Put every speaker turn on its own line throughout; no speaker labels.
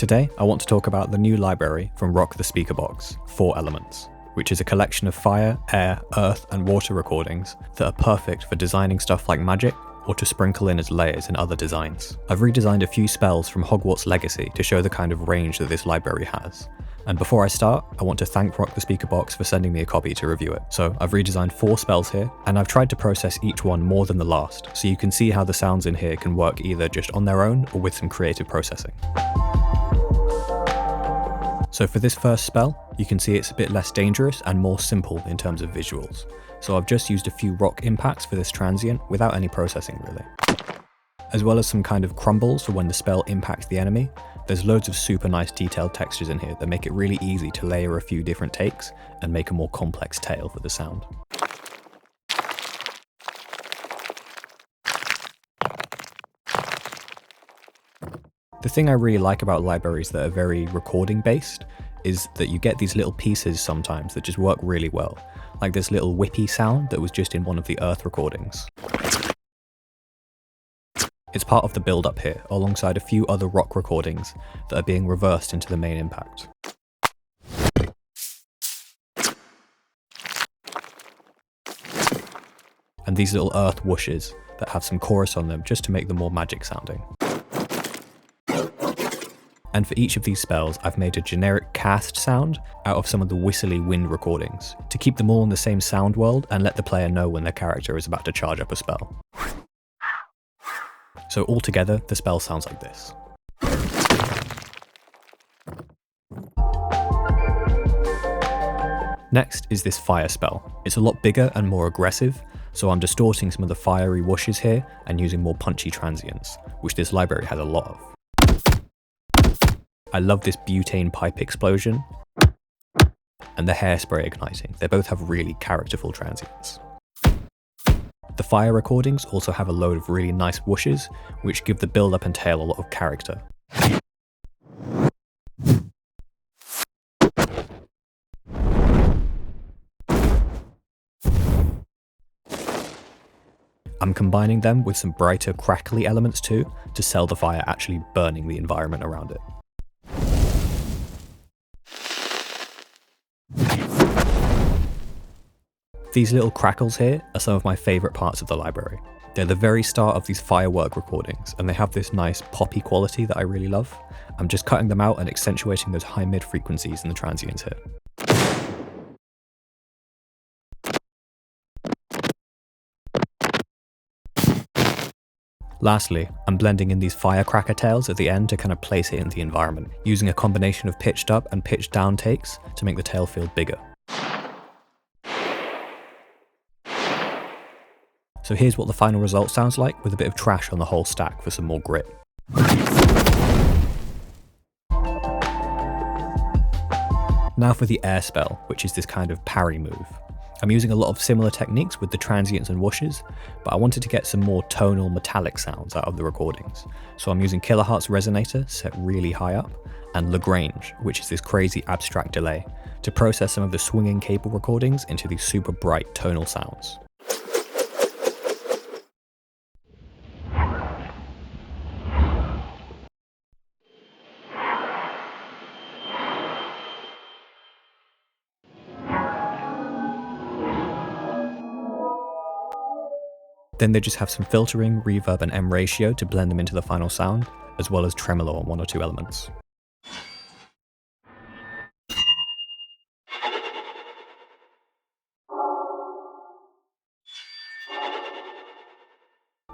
Today, I want to talk about the new library from Rock the Speakerbox, 4 Elements, which is a collection of fire, air, earth, and water recordings that are perfect for designing stuff like magic or to sprinkle in as layers in other designs. I've redesigned a few spells from Hogwarts Legacy to show the kind of range that this library has. And before I start, I want to thank Rock the Speakerbox for sending me a copy to review it. So I've redesigned 4 spells here, and I've tried to process each one more than the last, so you can see how the sounds in here can work either just on their own or with some creative processing. So for this first spell, you can see it's a bit less dangerous and more simple in terms of visuals. So I've just used a few rock impacts for this transient without any processing really. As well as some kind of crumbles for when the spell impacts the enemy, there's loads of super nice detailed textures in here that make it really easy to layer a few different takes and make a more complex tale for the sound. The thing I really like about libraries that are very recording based is that you get these little pieces sometimes that just work really well, like this little whippy sound that was just in one of the earth recordings. It's part of the build up here, alongside a few other rock recordings that are being reversed into the main impact. And these little earth whooshes that have some chorus on them just to make them more magic sounding. And for each of these spells, I've made a generic cast sound out of some of the whistly wind recordings to keep them all in the same sound world and let the player know when their character is about to charge up a spell. So altogether, the spell sounds like this. Next is this fire spell. It's a lot bigger and more aggressive, so I'm distorting some of the fiery whooshes here and using more punchy transients, which this library has a lot of. I love this butane pipe explosion and the hairspray igniting. They both have really characterful transients. The fire recordings also have a load of really nice whooshes, which give the build-up and tail a lot of character. I'm combining them with some brighter, crackly elements too, to sell the fire actually burning the environment around it. These little crackles here are some of my favourite parts of the library. They're the very start of these firework recordings, and they have this nice poppy quality that I really love. I'm just cutting them out and accentuating those high mid frequencies in the transients here. Lastly, I'm blending in these firecracker tails at the end to kind of place it in the environment, using a combination of pitched up and pitched down takes to make the tail feel bigger. So here's what the final result sounds like, with a bit of trash on the whole stack for some more grit. Now for the air spell, which is this kind of parry move. I'm using a lot of similar techniques with the transients and whooshes, but I wanted to get some more tonal metallic sounds out of the recordings. So I'm using Kilohertz resonator set really high up, and Lagrange, which is this crazy abstract delay, to process some of the swinging cable recordings into these super bright tonal sounds. Then they just have some filtering, reverb and M ratio to blend them into the final sound, as well as tremolo on 1 or 2 elements.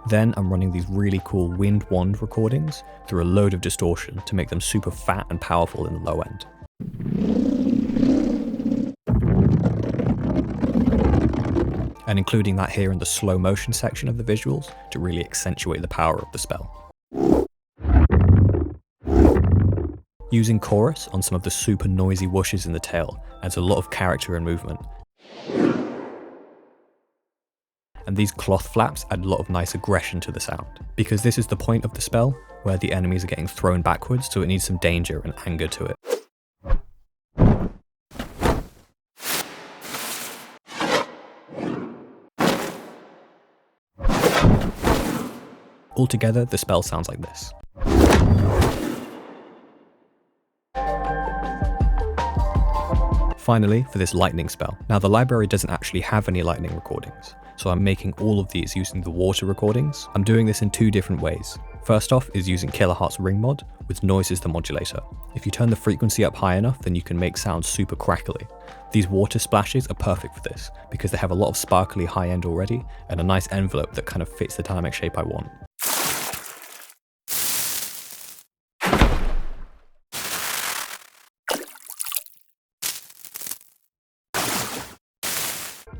Then I'm running these really cool wind wand recordings through a load of distortion to make them super fat and powerful in the low end. And including that here in the slow motion section of the visuals to really accentuate the power of the spell. Using chorus on some of the super noisy whooshes in the tail adds a lot of character and movement. And these cloth flaps add a lot of nice aggression to the sound, because this is the point of the spell where the enemies are getting thrown backwards, so it needs some danger and anger to it. Altogether, the spell sounds like this. Finally, for this lightning spell. Now the library doesn't actually have any lightning recordings, so I'm making all of these using the water recordings. I'm doing this in two different ways. First off is using Kiloheart's ring mod with noise as the modulator. If you turn the frequency up high enough, then you can make sounds super crackly. These water splashes are perfect for this because they have a lot of sparkly high end already and a nice envelope that kind of fits the dynamic shape I want.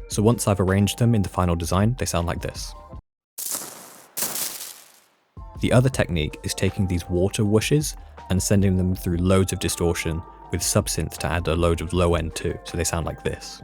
So once I've arranged them in the final design, they sound like this. The other technique is taking these water whooshes and sending them through loads of distortion with subsynth to add a load of low end too, so they sound like this.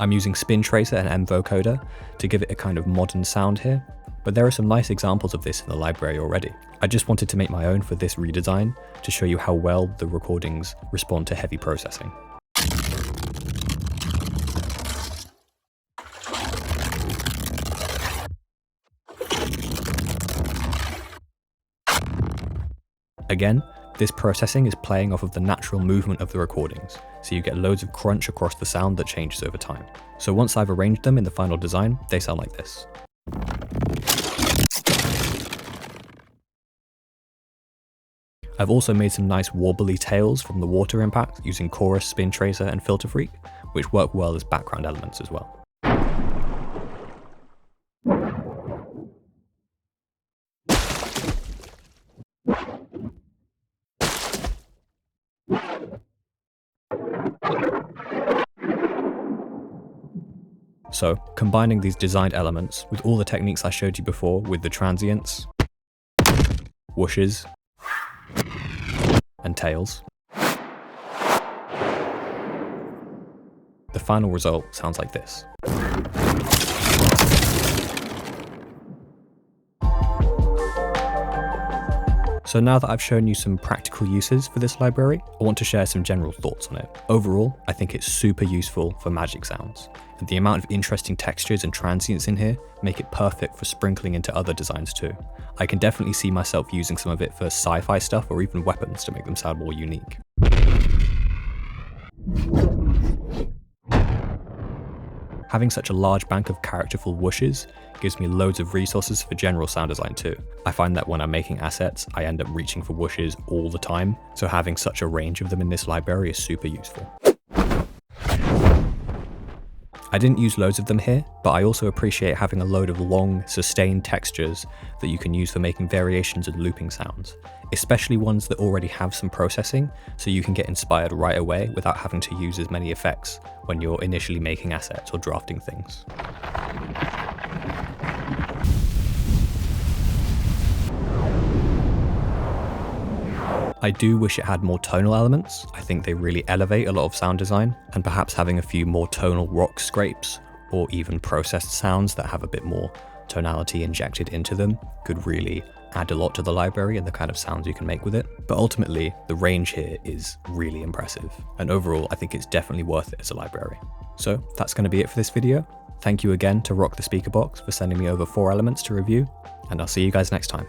I'm using Spin Tracer and mVocoder to give it a kind of modern sound here, but there are some nice examples of this in the library already. I just wanted to make my own for this redesign to show you how well the recordings respond to heavy processing. Again, this processing is playing off of the natural movement of the recordings, so you get loads of crunch across the sound that changes over time. So once I've arranged them in the final design, they sound like this. I've also made some nice wobbly tails from the water impact using Chorus, Spin Tracer and Filter Freak, which work well as background elements as well. So, combining these designed elements with all the techniques I showed you before with the transients, whooshes, and tails, the final result sounds like this. So now that I've shown you some practical uses for this library, I want to share some general thoughts on it. Overall, I think it's super useful for magic sounds, and the amount of interesting textures and transients in here make it perfect for sprinkling into other designs too. I can definitely see myself using some of it for sci-fi stuff or even weapons to make them sound more unique. Having such a large bank of characterful whooshes gives me loads of resources for general sound design too. I find that when I'm making assets, I end up reaching for whooshes all the time, so having such a range of them in this library is super useful. I didn't use loads of them here, but I also appreciate having a load of long, sustained textures that you can use for making variations and looping sounds, especially ones that already have some processing, so you can get inspired right away without having to use as many effects when you're initially making assets or drafting things. I do wish it had more tonal elements. I think they really elevate a lot of sound design, and perhaps having a few more tonal rock scrapes or even processed sounds that have a bit more tonality injected into them could really add a lot to the library and the kind of sounds you can make with it. But ultimately, the range here is really impressive, and overall I think it's definitely worth it as a library. So that's going to be it for this video. Thank you again to Rock the Speakerbox for sending me over 4 elements to review, and I'll see you guys next time.